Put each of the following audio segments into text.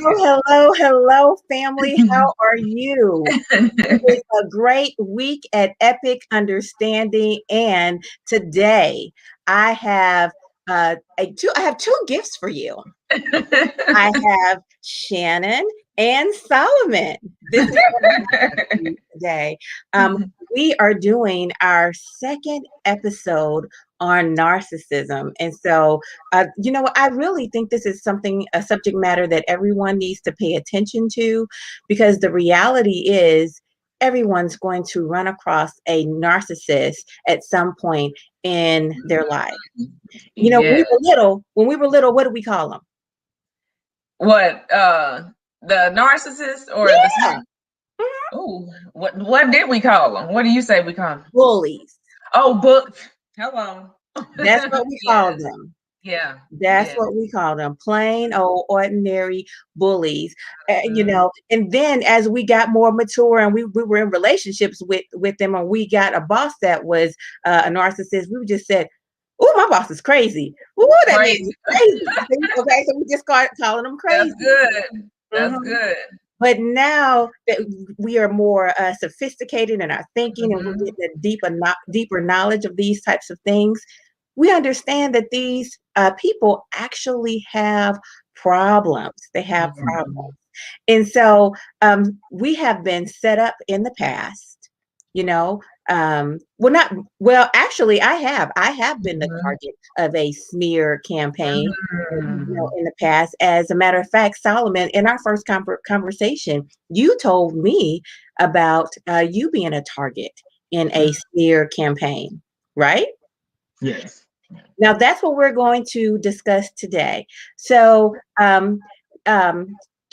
hello, family. How are you? It is a great week at Epic Understanding, and today I have I have two gifts for you. I have Shannon and Solomon. This is today. We are doing our second episode on narcissism. And so, you know what? I really think this is a subject matter that everyone needs to pay attention to, because the reality is everyone's going to run across a narcissist at some point in their life. You know, when we were little, what do we call them? What, the narcissist or yeah. Oh, what did we call them? What do you say we call them? Bullies. Oh, hello. That's what we call them. Yeah. That's what we call them. Plain old ordinary bullies. You know, and then as we got more mature and we were in relationships with them, and we got a boss that was a narcissist, we just said, "Oh, my boss is crazy. Oh, that man is crazy." Okay, so we just started calling them crazy. That's good. That's good. But now that we are more sophisticated in our thinking, and we're getting a deeper knowledge of these types of things, we understand that these people actually have problems. They have problems. And so we have been set up in the past, you know. Actually, I have been the target of a smear campaign, you know, in the past. As a matter of fact, Solomon, in our first conversation, you told me about you being a target in a smear campaign, right? Yes. Now that's what we're going to discuss today. So,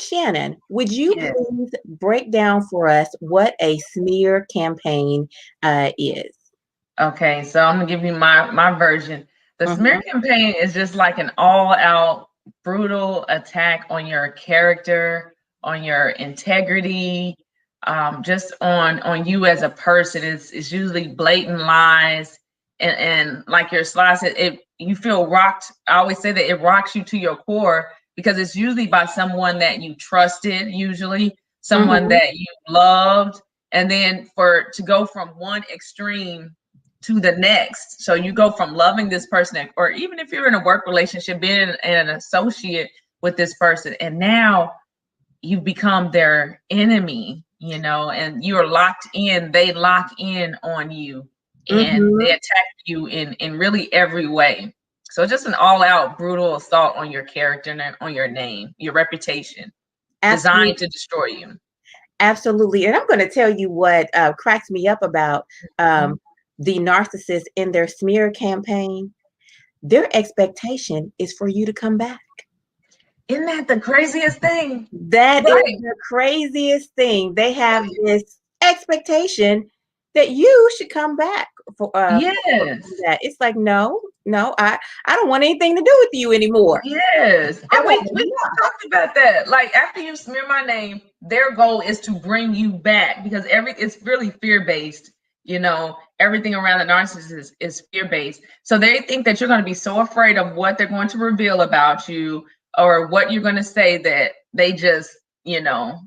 Shannon, would you please break down for us what a smear campaign is? Okay, so I'm gonna give you my version. The smear campaign is just like an all-out brutal attack on your character, on your integrity, just on you as a person. It's usually blatant lies, and like your slide said, you feel rocked. I always say that it rocks you to your core, because it's usually by someone that you trusted, usually someone that you loved, and then to go from one extreme to the next. So you go from loving this person, or even if you're in a work relationship, being an associate with this person, and now you become their enemy, you know, and you're locked in, they lock in on you, and they attack you in really every way. So just an all-out brutal assault on your character and on your name, your reputation, designed to destroy you. Absolutely. And I'm going to tell you what cracks me up about the narcissist in their smear campaign. Their expectation is for you to come back. Isn't that the craziest thing? That is the craziest thing. They have this expectation that you should come back for that. It's like, no, I don't want anything to do with you anymore. Yes. And we talked about that. Like, after you smear my name, their goal is to bring you back, because it's really fear-based. You know, everything around the narcissist is fear-based. So they think that you're going to be so afraid of what they're going to reveal about you, or what you're going to say, that they just, you know,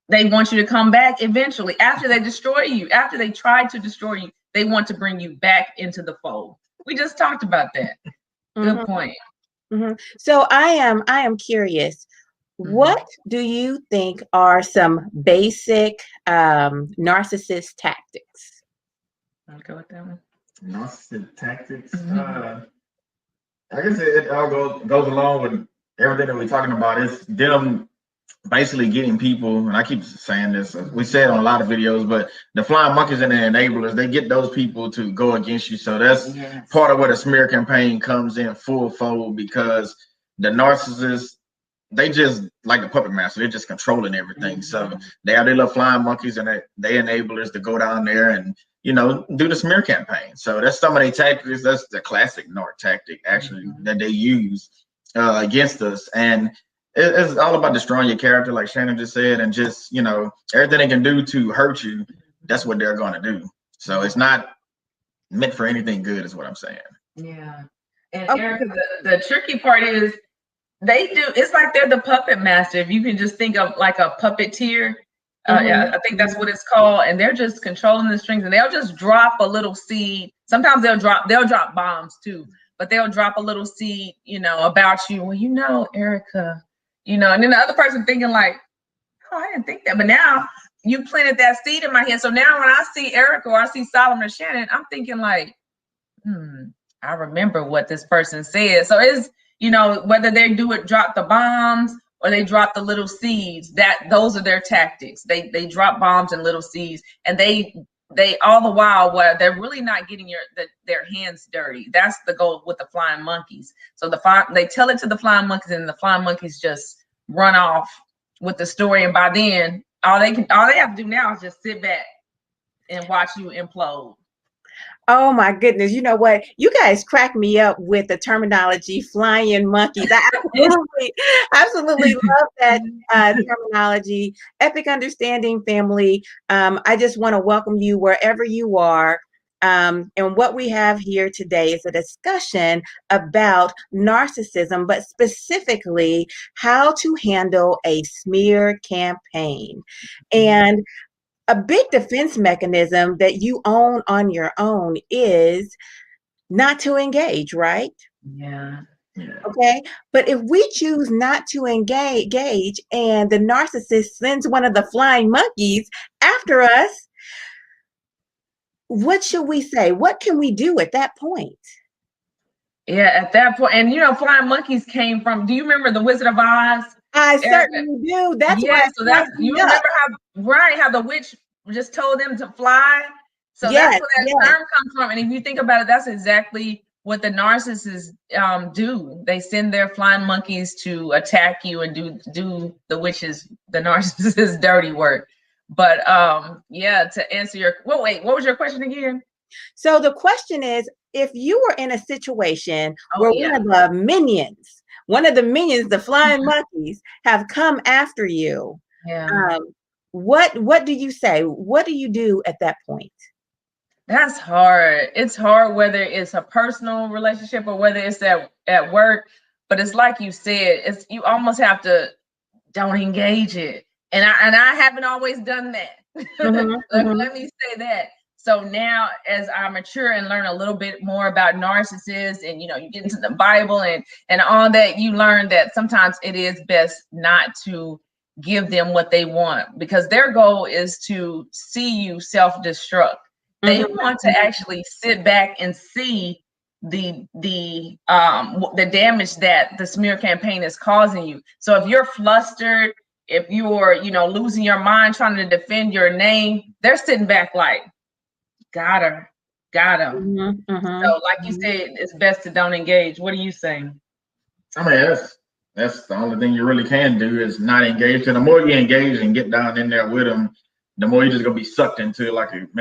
they want you to come back eventually. After they destroy you, after they try to destroy you, they want to bring you back into the fold. We just talked about that. Good point. So I am curious. What do you think are some basic narcissist tactics? I'll go with that one. Narcissist tactics. I guess it all goes along with everything that we're talking about. It's them basically getting people, and I keep saying this, we say it on a lot of videos, but the flying monkeys and the enablers, they get those people to go against you. So that's part of where the smear campaign comes in full fold, because the narcissists, they just like the puppet master, they're just controlling everything. So they are their little flying monkeys, and they enablers to go down there and, you know, do the smear campaign. So that's some of their tactics. That's the classic narc tactic, actually, that they use against us. And it's all about destroying your character, like Shannon just said, and just, you know, everything they can do to hurt you, that's what they're going to do. So it's not meant for anything good, is what I'm saying. Yeah. And Erica, the tricky part is They do. It's like they're the puppet master. If you can just think of like a puppeteer, Mm-hmm. I think that's what it's called. And they're just controlling the strings, and they'll just drop a little seed. Sometimes they'll drop bombs too, but they'll drop a little seed, about you. Well, Erica, and then the other person thinking like, oh, I didn't think that, but now you planted that seed in my head. So now when I see Erica or I see Solomon or Shannon, I'm thinking like, I remember what this person said. So it's, whether they drop the bombs or they drop the little seeds, those are their tactics. They drop bombs and little seeds, and they all the while, where they're really not getting their hands dirty. That's the goal with the flying monkeys. So they tell it to the flying monkeys, and the flying monkeys just run off with the story. And by then, all they have to do now is just sit back and watch you implode. Oh my goodness. You know what? You guys crack me up with the terminology flying monkeys. I absolutely love that terminology. Epic Understanding family. I just want to welcome you wherever you are. And what we have here today is a discussion about narcissism, but specifically how to handle a smear campaign. And a big defense mechanism that you own on your own is not to engage, right? Yeah. Okay. But if we choose not to engage and the narcissist sends one of the flying monkeys after us, what should we say? What can we do at that point? Yeah, at that point, and flying monkeys came from, do you remember the Wizard of Oz? I certainly do. That's why. So you remember how the witch just told them to fly? So that's where that term comes from. And if you think about it, that's exactly what the narcissists do. They send their flying monkeys to attack you and do the narcissist's dirty work. But to answer what was your question again? So the question is, if you were in a situation where one of the minions, the flying monkeys, have come after you, what do you say? What do you do at that point? That's hard. It's hard whether it's a personal relationship or whether it's at work. But it's like you said, you almost have to don't engage it. And I haven't always done that. Let me say that. So now, as I mature and learn a little bit more about narcissists, and you get into the Bible and all that, you learn that sometimes it is best not to give them what they want, because their goal is to see you self-destruct. They want to actually sit back and see the damage that the smear campaign is causing you. So if you're flustered, if you're losing your mind trying to defend your name, they're sitting back like, got her. So like you said, it's best to don't engage. What are you saying? I mean, that's the only thing you really can do is not engage. And the more you engage and get down in there with them, the more you're just gonna be sucked into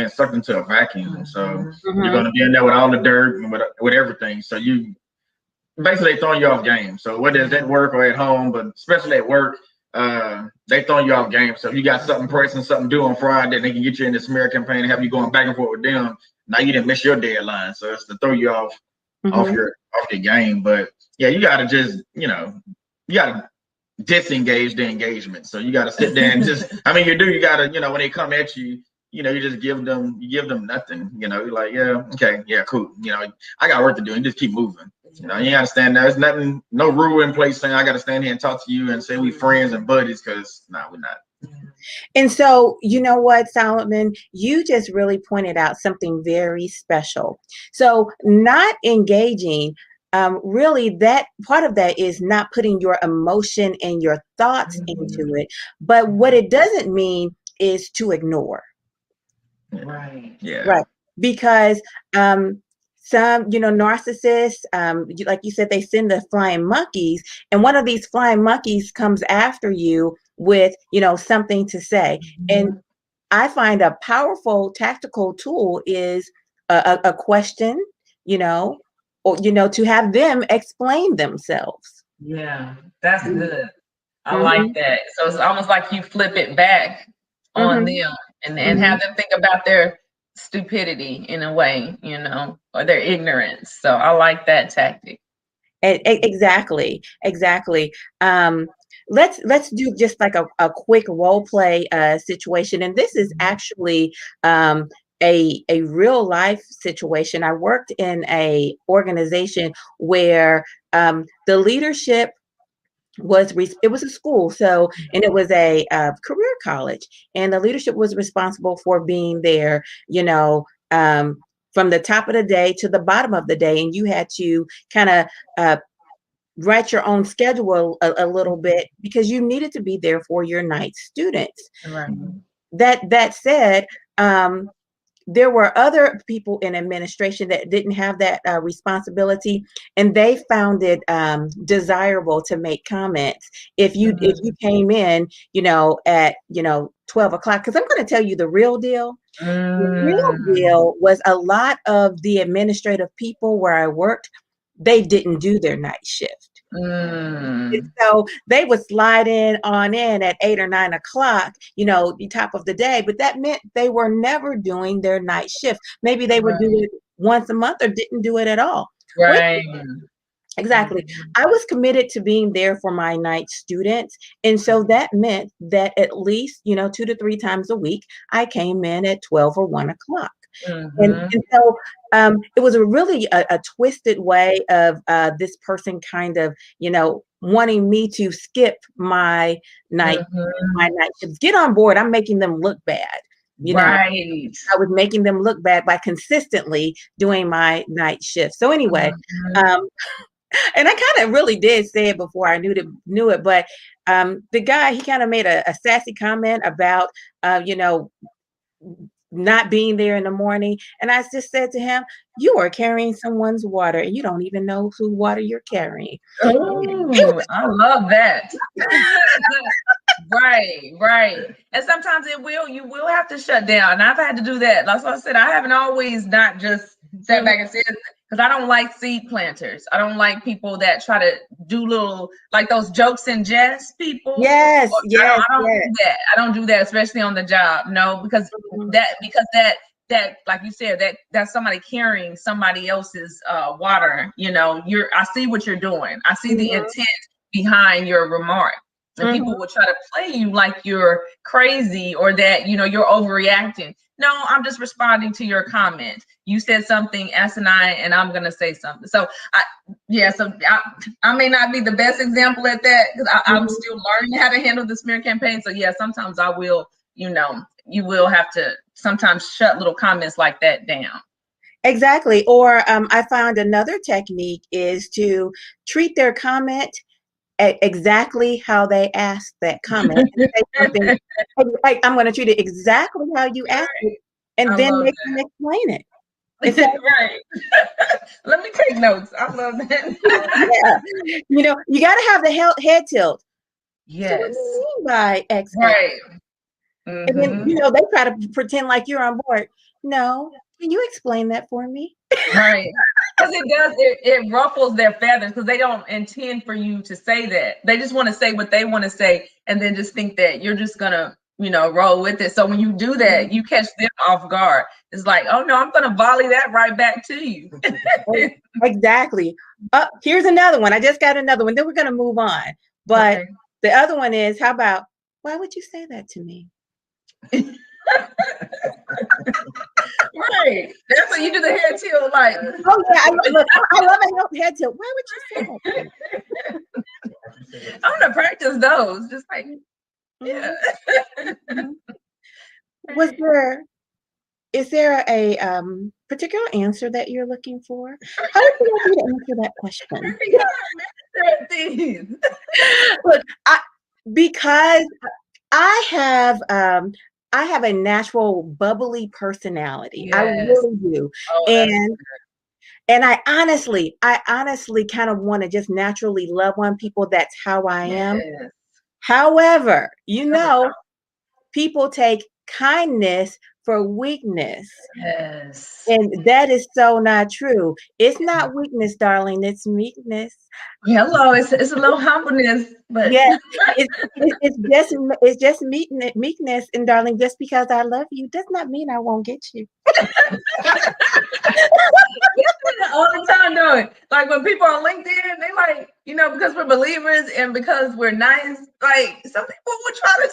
sucked into a vacuum. So you're gonna be in there with all the dirt and with everything. So you basically throwing you off game. So whether it's at work or at home, but especially at work, they throwing you off game. So if you got something pressing, something due on Friday, they can get you in the smear campaign and have you going back and forth with them. Now you didn't miss your deadline, so it's to throw you off your game. But yeah, you gotta just you gotta disengage the engagement. So you gotta sit there and you gotta when they come at you, you just give them nothing. You're like, yeah, okay, yeah, cool. I got work to do, and just keep moving. You gotta stand there. There's nothing, no rule in place saying I gotta stand here and talk to you and say we friends and buddies, because we're not. And so, you know what, Solomon, you just really pointed out something very special. So not engaging, really that part of that is not putting your emotion and your thoughts into it. But what it doesn't mean is to ignore. Right. Yeah. Right. Because some, narcissists, like you said, they send the flying monkeys, and one of these flying monkeys comes after you with, something to say. And I find a powerful tactical tool is a question, or, to have them explain themselves. Yeah, that's good. I like that. So it's almost like you flip it back on them and have them think about their stupidity in a way, or their ignorance. So I like that tactic. Exactly. Let's do just like a quick role play situation, and this is actually a real life situation. I worked in a organization where the leadership it was a school, so, and it was a career college, and the leadership was responsible for being there, from the top of the day to the bottom of the day, and you had to kind of write your own schedule a little bit because you needed to be there for your night students. Right. That said, there were other people in administration that didn't have that responsibility, and they found it desirable to make comments if you came in, at 12 o'clock. Because I'm going to tell you the real deal. The real deal was a lot of the administrative people where I worked, they didn't do their night shift. And so they would slide on in at 8 or 9 o'clock, the top of the day, but that meant they were never doing their night shift. Maybe they would do it once a month or didn't do it at all. Right. Exactly. I was committed to being there for my night students. And so that meant that at least, 2 to 3 times a week, I came in at 12 or 1 o'clock. And so it was really a twisted way of this person kind of, wanting me to skip my night shifts. Get on board. I'm making them look bad. Right. I was making them look bad by consistently doing my night shift. So anyway, and I kind of really did say it before I knew it, but the guy, he kind of made a sassy comment about, not being there in the morning. And I just said to him, you are carrying someone's water and you don't even know whose water you're carrying. Oh, I love that. Right. And sometimes you will have to shut down. And I've had to do that. That's what I said. I haven't always not just sat back and said, because I don't like seed planters. I don't like people that try to do little, like those jokes and jest people. Yes. I don't do that. I don't do that, especially on the job. No, because that, like you said, that's somebody carrying somebody else's water. I see what you're doing. I see the intent behind your remark. And people will try to play you like you're crazy or that, you're overreacting. No, I'm just responding to your comment. You said something asinine and I'm going to say something. So I may not be the best example at that because I'm still learning how to handle the smear campaign. So yeah, sometimes I will, you will have to sometimes shut little comments like that down. Exactly. Or I found another technique is to treat their comment exactly how they asked that comment. And say something like, I'm going to treat it exactly how you asked it, and then make them explain it. Right. Let me take notes. I love that. You got to have the head tilt. Yes. So what do you mean by X? Right. And then, they try to pretend like you're on board. No. Can you explain that for me? Right. Because it ruffles their feathers because they don't intend for you to say that. They just want to say what they want to say and then just think that you're just going to, roll with it. So when you do that, you catch them off guard. It's like, oh no, I'm going to volley that right back to you. Exactly. Here's another one. I just got another one. Then we're going to move on. But the other one is, how about, why would you say that to me? Right. That's what you do the head tilt like. Oh yeah, I love a head tilt. Why would you say that? I'm gonna practice those. Just like, yeah. Is there a particular answer that you're looking for? How would you like me to answer that question? Look, because I have a natural bubbly personality. Yes. I really do. And I honestly kind of want to just naturally love on people. That's how I am. Yes. However, people take kindness for weakness. Yes. And that is so not true. It's not weakness, darling. It's meekness. Hello, it's a little humbleness, but yeah, it's just meekness. And darling, just because I love you does not mean I won't get you. All the time doing. Like when people on LinkedIn, they like, because we're believers and because we're nice, like some people will try to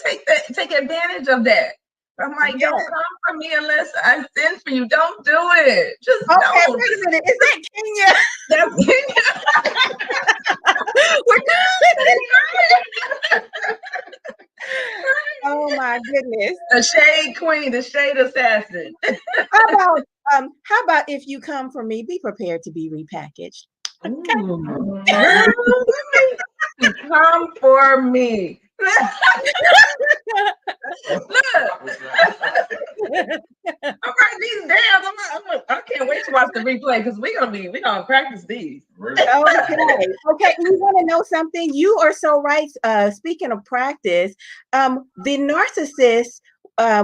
take advantage of that. I'm like, don't come for me unless I send for you. Don't do it. Just okay, don't. wait a minute. Is that Kenya? That's Kenya. Oh my goodness. The shade queen, the shade assassin. How about if you come for me, be prepared to be repackaged. Come for me. Look. I'm writing these down. I can't wait to watch the replay because we're gonna practice these. Okay. You want to know something? You are so right. Speaking of practice, the narcissist,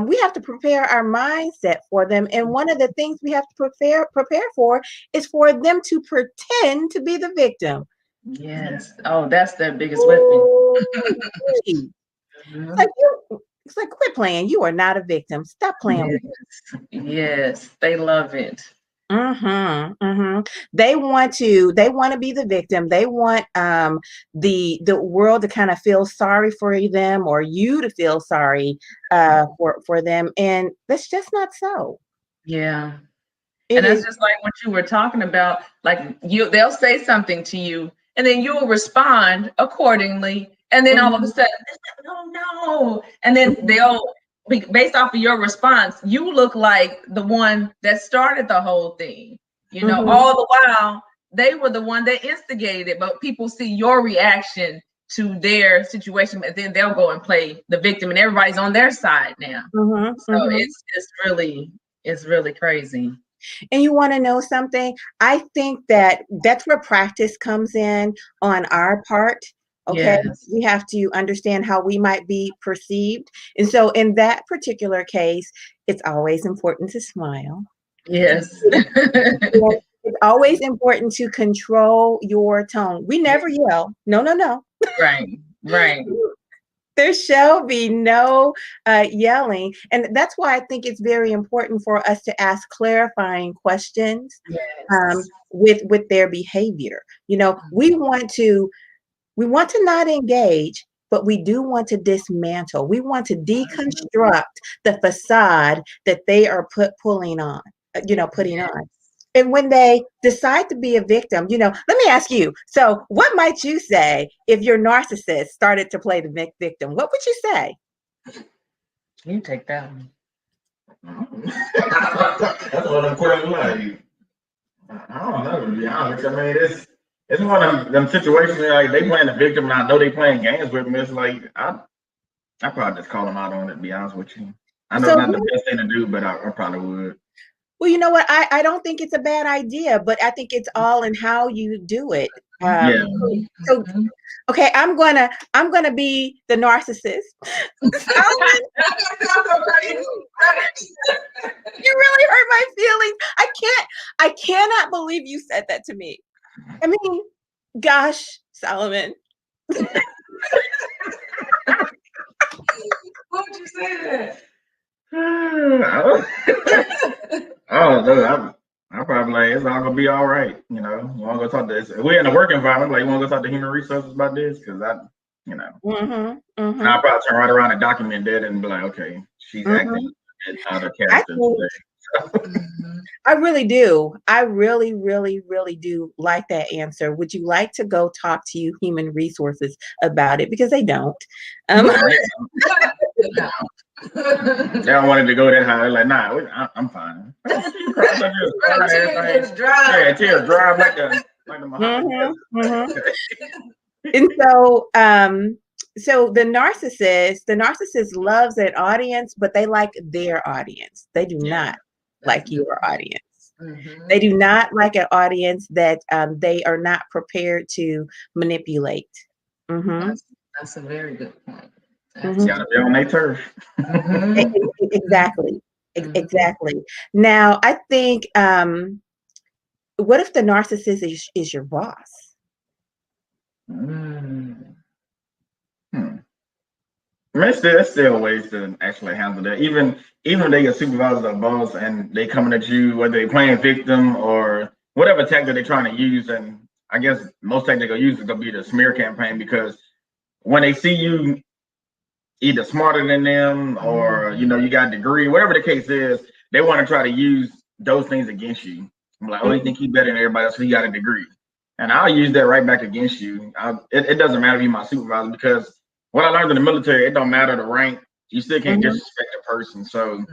we have to prepare our mindset for them, and one of the things we have to prepare for is for them to pretend to be the victim. Yes. Oh, that's their biggest weapon. It's like, quit playing. You are not a victim. Stop playing with it. Yes, they love it. They want to be the victim. They want the world to kind of feel sorry for them, or you to feel sorry for them, and that's just not so. Yeah. And that's just like what you were talking about. Like they'll say something to you, and then you'll respond accordingly. And then all of a sudden, no. And then they'll, based off of your response, you look like the one that started the whole thing. All the while, they were the one that instigated it, but people see your reaction to their situation, and then they'll go and play the victim, and everybody's on their side now. So it's really crazy. And you want to know something? I think that's where practice comes in on our part. Okay, yes. We have to understand how we might be perceived. And so in that particular case, it's always important to smile. Yes. It's always important to control your tone. We never yell. No. Right. There shall be no yelling. And that's why I think it's very important for us to ask clarifying questions with their behavior. We want to not engage, but we do want to dismantle. We want to deconstruct the facade that they are putting on. And when they decide to be a victim, let me ask you. So what might you say if your narcissist started to play the victim? What would you say? You take that one. That's one of the questions. Like, I don't know, to be honest. I mean, it's one of them situations where, like, they playing the victim and I know they playing games with me. It's like I probably just call them out on it, to be honest with you. I know it's not the best thing to do, but I probably would. Well, you know what? I don't think it's a bad idea, but I think it's all in how you do it. So, okay, I'm gonna be the narcissist. You really hurt my feelings. I cannot believe you said that to me. I mean, gosh, Solomon. What would you say that? I don't know. I'm probably like, it's all gonna be all right. You want to go talk to this? We're in a work environment. Like, you want to go talk to human resources about this? Because I'll probably turn right around and document that and be like, okay, she's acting out of character today. I really do. I really, really, really do like that answer. Would you like to go talk to human resources about it? Because they don't. They don't want it to go that high. They're like, nah, I'm fine. Tears dry. Tears dry like the And so the narcissist loves an audience, but they like their audience. They do not like your audience. They do not like an audience that they are not prepared to manipulate. That's a very good point. Gotta be on their turf. Exactly. Now, I think, what if the narcissist is your boss? There's still ways to actually handle that. Even if they get supervisors or boss and they coming at you, whether they playing victim or whatever tactic they're trying to use, and I guess most technical use is gonna be the smear campaign, because when they see you either smarter than them or you got a degree, whatever the case is, they want to try to use those things against you. I'm like, oh, you think you better than everybody else, so you got a degree, and I'll use that right back against you. It doesn't matter if you're my supervisor, because what I learned in the military, it don't matter the rank, you still can't disrespect a person. So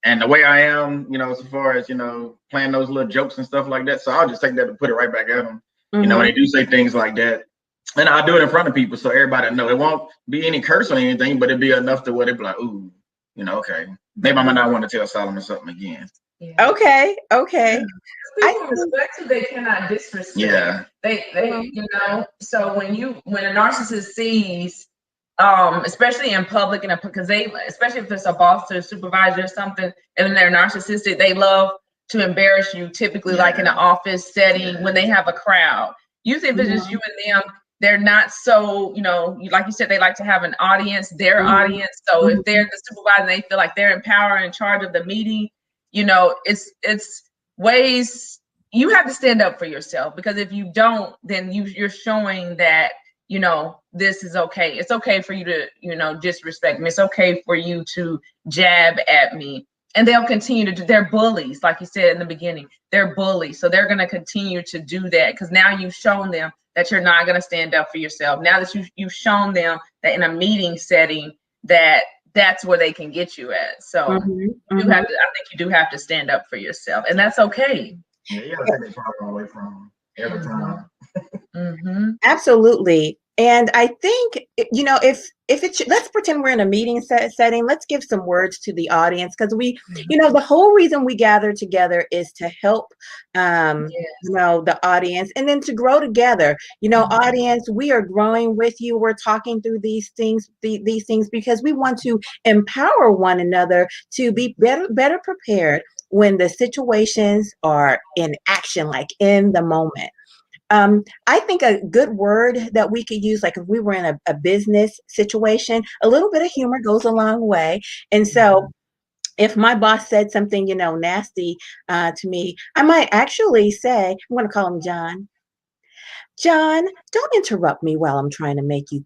and the way I am, as far as playing those little jokes and stuff like that, so I'll just take that and put it right back at them. When they do say things like that. And I'll do it in front of people so everybody know. It won't be any curse or anything, but it'd be enough to where they'd be like, ooh, okay. Maybe I might not want to tell Solomon something again. Yeah. Okay. People respect who they cannot disrespect. Yeah. They so when a narcissist sees, especially in public, and because especially if it's a boss or a supervisor or something, and they're narcissistic, they love to embarrass you, typically like in an office setting when they have a crowd. Usually if it's just you and them, they're not so, like you said, they like to have an audience, their audience. So if they're the supervisor, they feel like they're in power and in charge of the meeting, it's ways you have to stand up for yourself, because if you don't, then you're showing that, this is okay. It's okay for you to, disrespect me. It's okay for you to jab at me. And they'll continue to do, they're bullies, like you said in the beginning, they're bullies. So they're going to continue to do that, because now you've shown them that you're not going to stand up for yourself. Now that you've shown them that in a meeting setting, that's where they can get you at. So I think you do have to stand up for yourself, and that's okay. Yeah, you gotta take the power away from them every time. Absolutely. And I think, if it's, let's pretend we're in a meeting setting, let's give some words to the audience, because the whole reason we gather together is to help, the audience, and then to grow together. Audience, we are growing with you. We're talking through these things, because we want to empower one another to be better prepared when the situations are in action, like in the moment. I think a good word that we could use, like if we were in a business situation, a little bit of humor goes a long way. And so if my boss said something, nasty to me, I might actually say, I'm going to call him John. John, don't interrupt me while I'm trying to make you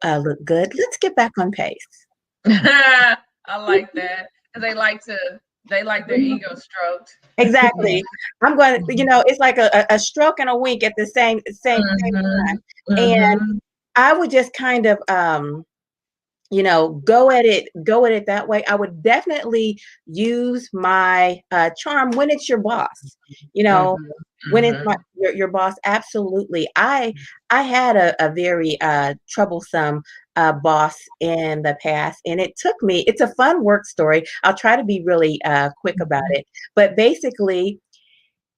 look good. Let's get back on pace. I like that. They like their ego stroked. Exactly. I'm going to, it's like a stroke and a wink at the same time. And I would just kind of, go at it that way. I would definitely use my charm when it's your boss, when it's your boss. Absolutely. I had a very troublesome boss in the past, and it's a fun work story. I'll try to be really quick about it, but basically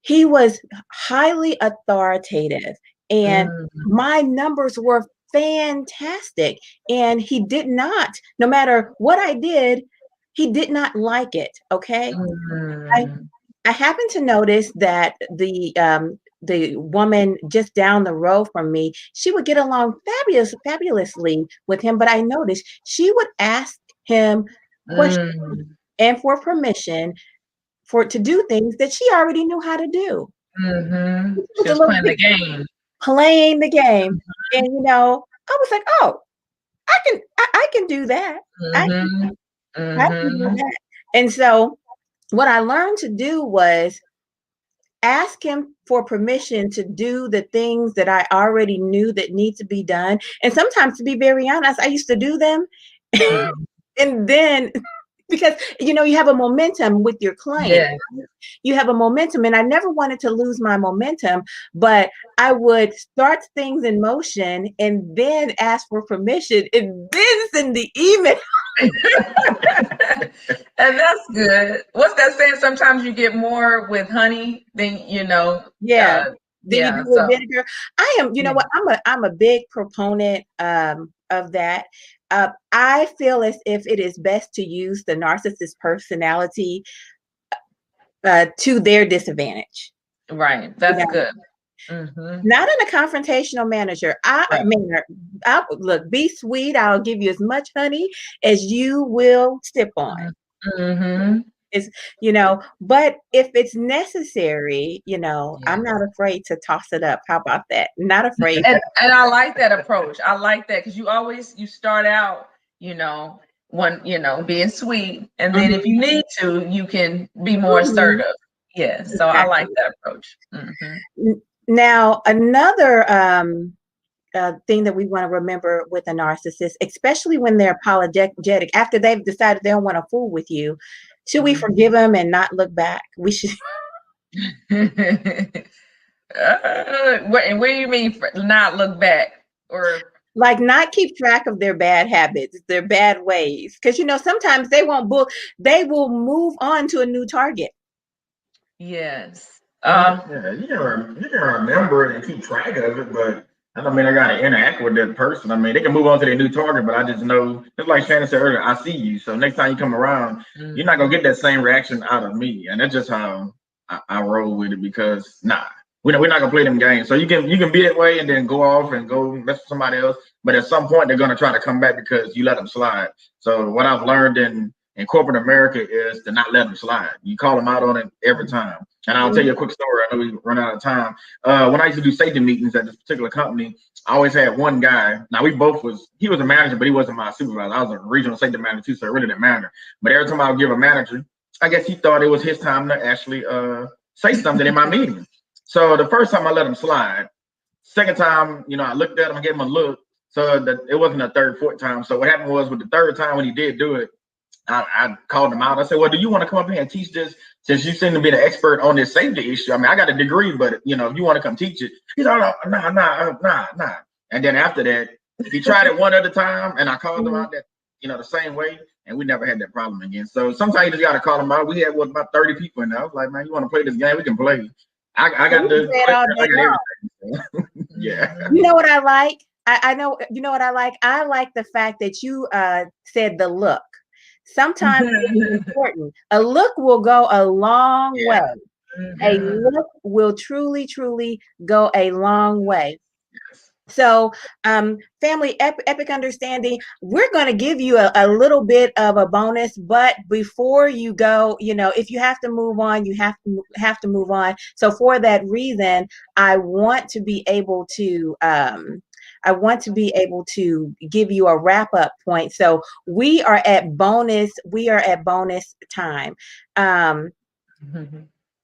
he was highly authoritative, and my numbers were fantastic, and he did not, no matter what I did, he did not like it. Okay. I happened to notice that the woman just down the road from me, she would get along fabulously with him, but I noticed she would ask him questions and for permission to do things that she already knew how to do. She was playing the game. Playing the game. And I was like, oh, I can do that. I can do that. And so what I learned to do was ask him for permission to do the things that I already knew that need to be done. And sometimes, to be very honest, I used to do them. And then, because, you have a momentum with your client. You have a momentum, and I never wanted to lose my momentum, but I would start things in motion and then ask for permission and then send the email. And that's good. What's that saying? Sometimes you get more with honey than Then you do with vinegar. I am, what, I'm a big proponent of that. I feel as if it is best to use the narcissist personality to their disadvantage. Right. That's good. Not in a confrontational manner. Look, be sweet. I'll give you as much honey as you will sip on. It's, but if it's necessary, I'm not afraid to toss it up. How about that? Not afraid. And I like that approach. I like that because you start out, being sweet, and then if you need to, you can be more assertive. Yes. So I like that approach. Now, another thing that we want to remember with a narcissist, especially when they're apologetic, after they've decided they don't want to fool with you, should we forgive them and not look back? We should. What do you mean not look back? Or like not keep track of their bad habits, their bad ways, because sometimes they will move on to a new target. Yes. Yeah, you can remember it and keep track of it, but I don't mean I got to interact with that person. I mean, they can move on to their new target, but I just know, just like Shannon said earlier, I see you. So next time you come around, you're not gonna get that same reaction out of me, and that's just how I roll with it. Because we're not gonna play them games. So you can be that way and then go off and go mess with somebody else, but at some point they're gonna try to come back because you let them slide. So what I've learned in corporate America is to not let them slide. You call them out on it every time. And I'll tell you a quick story. I know we run out of time. When I used to do safety meetings at this particular company, I always had one guy. Now he was a manager, but he wasn't my supervisor. I was a regional safety manager too, so it really didn't matter. But every time I would give a manager, I guess he thought it was his time to actually say something in my meeting. So the first time I let him slide. Second time, I looked at him, I gave him a look. So that it wasn't a third, fourth time. So what happened was with the third time when he did do it, I called him out. I said, well, do you want to come up here and teach this? Since you seem to be an expert on this safety issue. I mean, I got a degree, but if you want to come teach it, he's like, oh, nah. And then after that, he tried it one other time, and I called him out that, the same way, and we never had that problem again. So sometimes you just got to call him out. We had about 30 people in there. I was like, man, you want to play this game? We can play. I got everything. Yeah. You know what I like? I know. You know what I like? I like the fact that you said the look. Sometimes it's important. A look will go a long way. A look will truly, truly go a long way. So, family, epic understanding, we're going to give you a little bit of a bonus, but before you go, if you have to move on, you have to move on. So for that reason, I want to be able to give you a wrap up point. So we are at bonus time.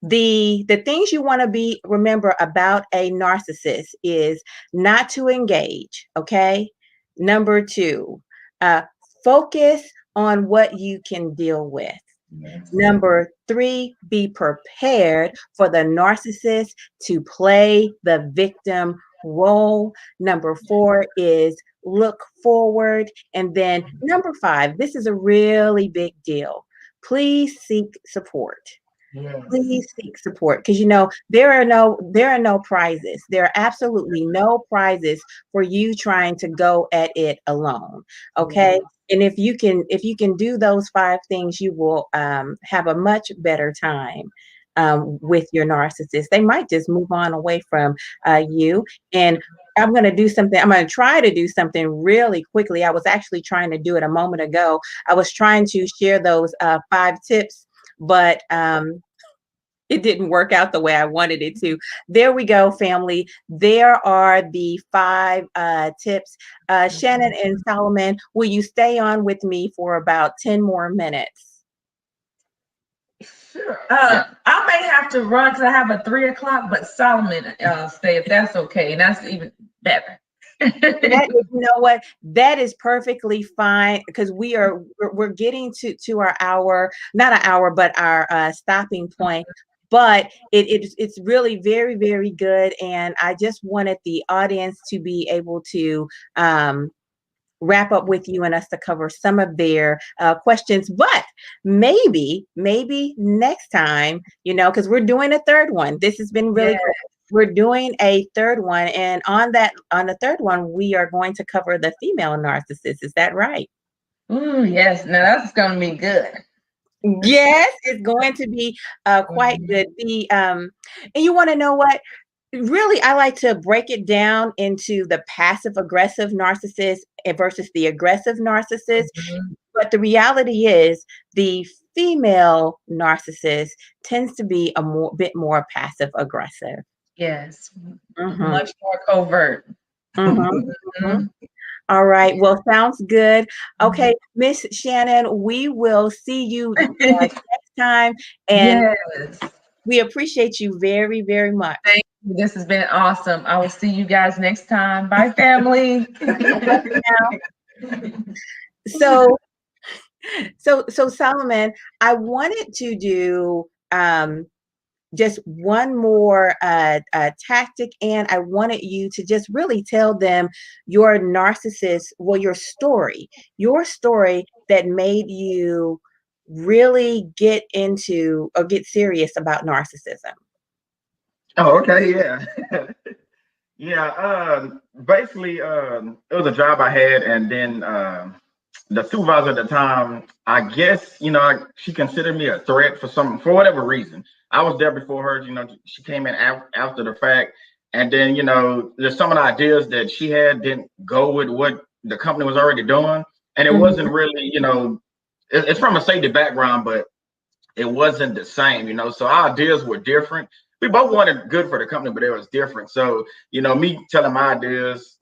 The things you want to remember about a narcissist is not to engage. Okay. Number 2, focus on what you can deal with. Number 3, be prepared for the narcissist to play the victim role. Number 4 is look forward. And then number 5, this is a really big deal. Please seek support. Please seek support, because there are no prizes. There are absolutely no prizes for you trying to go at it alone. Okay. And if you can do those 5 things, you will have a much better time with your narcissist. They might just move on away from you. And I'm going to try to do something really quickly. I was actually trying to do it a moment ago. I was trying to share those 5 tips, but it didn't work out the way I wanted it to. There we go, family. There are the 5 tips. Shannon and Solomon, will you stay on with me for about 10 more minutes? Sure. I may have to run because I have a 3:00, but Solomon stay if that's okay. And that's even better. You know what? That is perfectly fine, because we're getting to our hour, not an hour, but our stopping point. But it's really very, very good. And I just wanted the audience to be able to wrap up with you and us to cover some of their questions. But maybe next time, because we're doing a third one. This has been really good. We're doing a third one. And on the third one, we are going to cover the female narcissist. Is that right? Ooh, yes. Now that's going to be good. Yes, it's going to be quite good. And you want to know what? Really, I like to break it down into the passive aggressive narcissist versus the aggressive narcissist. But the reality is the female narcissist tends to be a bit more passive aggressive. Yes, much more covert. All right. Well, sounds good. Okay, Miss Shannon, we will see you next time. And yes, we appreciate you very, very much. thank you. This has been awesome. I will see you guys next time. Bye, family. So Solomon, I wanted to do just one more tactic, and I wanted you to just really tell them your your story that made you really get into or get serious about narcissism. Oh, okay, yeah. Yeah, basically, it was a job I had, and then the supervisor at the time, I guess, she considered me a threat for whatever reason. I was there before her, she came in after the fact, and then, there's some of the ideas that she had didn't go with what the company was already doing, and it wasn't really, it's from a safety background, but it wasn't the same, so our ideas were different. We both wanted good for the company, but it was different. So, me telling my ideas,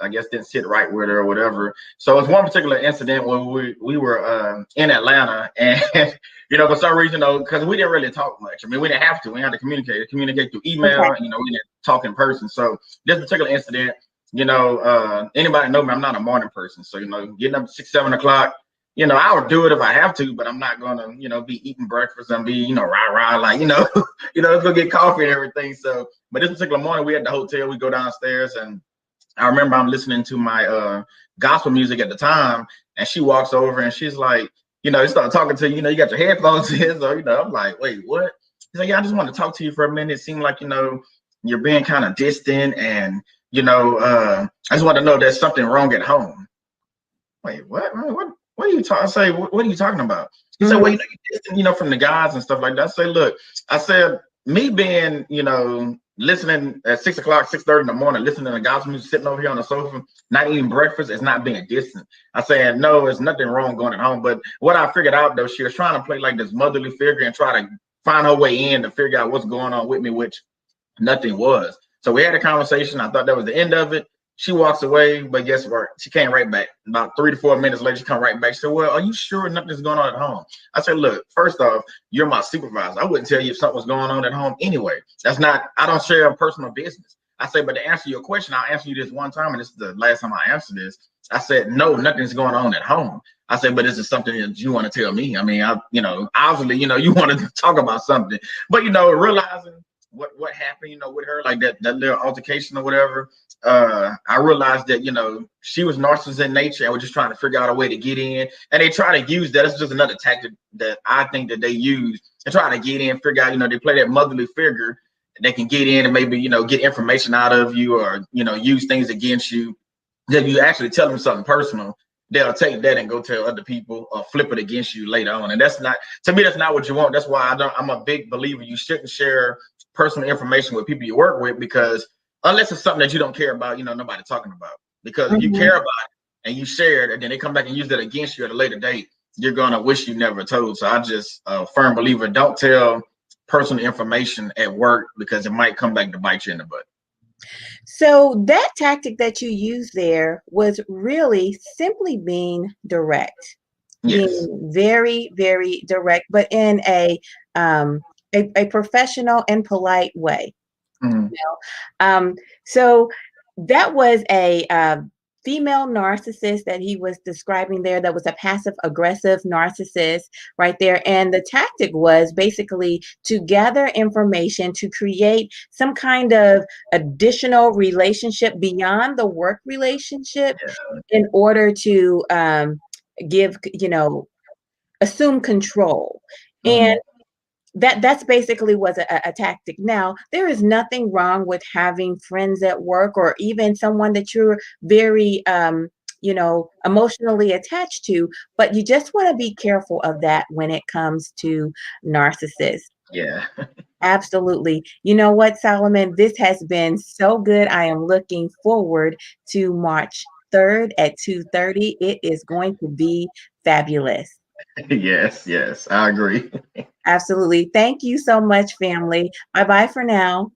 I guess didn't sit right with her or whatever. So it's one particular incident when we were in Atlanta, and for some reason, because we didn't really talk much. I mean, we didn't have to. We had to communicate through email. Okay. We didn't talk in person. So this particular incident, anybody know me, I'm not a morning person. So getting up at 6, 7 o'clock. I would do it if I have to, but I'm not gonna, be eating breakfast and be, rah, like, let's go get coffee and everything. So, but this particular morning, we at the hotel, we go downstairs, and I remember I'm listening to my gospel music at the time, and she walks over and she's like, they start talking to you, you got your headphones in, so I'm like, wait, what? She's like, yeah, I just want to talk to you for a minute. It seemed like, you're being kind of distant, and I just want to know there's something wrong at home. Wait, what? What are you talking? I say, what are you talking about? He said, well, from the guys and stuff like that. I say, look, I said, me being, listening at 6 o'clock, 6:30 in the morning, listening to gospel music, sitting over here on the sofa, not eating breakfast, is not being distant. I said, no, there's nothing wrong going at home. But what I figured out, though, she was trying to play like this motherly figure and try to find her way in to figure out what's going on with me, which nothing was. So we had a conversation. I thought that was the end of it. She walks away, but guess what? She came right back. About 3 to 4 minutes later, she come right back. She said, well, are you sure nothing's going on at home? I said, look, first off, you're my supervisor. I wouldn't tell you if something was going on at home anyway. I don't share personal business. I say, but to answer your question, I'll answer you this one time, and this is the last time I answer this. I said, no, nothing's going on at home. I said, but this is something that you want to tell me. I mean, obviously, you want to talk about something, but, realizing what happened, with her, like that little altercation or whatever, I realized that, she was narcissistic in nature and was just trying to figure out a way to get in. And they try to use that. It's just another tactic that I think that they use to try to get in, figure out, they play that motherly figure. They can get in and maybe, get information out of you, or, use things against you. If you actually tell them something personal, they'll take that and go tell other people or flip it against you later on. And that's not, to me, that's not what you want. That's why I'm a big believer. You shouldn't share personal information with people you work with, because unless it's something that you don't care about, nobody talking about. Because if you care about it and you share it, and then they come back and use that against you at a later date, you're gonna wish you never told. So I just a firm believer, don't tell personal information at work, because it might come back to bite you in the butt. So that tactic that you used there was really simply being direct, being very, very direct, but in a professional and polite way. So that was a female narcissist that he was describing there. That was a passive aggressive narcissist right there. And the tactic was basically to gather information to create some kind of additional relationship beyond the work relationship in order to give, assume control. And that's basically was a tactic. Now, there is nothing wrong with having friends at work, or even someone that you're very emotionally attached to, but you just want to be careful of that when it comes to narcissists. Yeah. Absolutely. You know what, Solomon? This has been so good. I am looking forward to March 3rd at 2:30. It is going to be fabulous. Yes, I agree. Absolutely. Thank you so much, family. Bye-bye for now.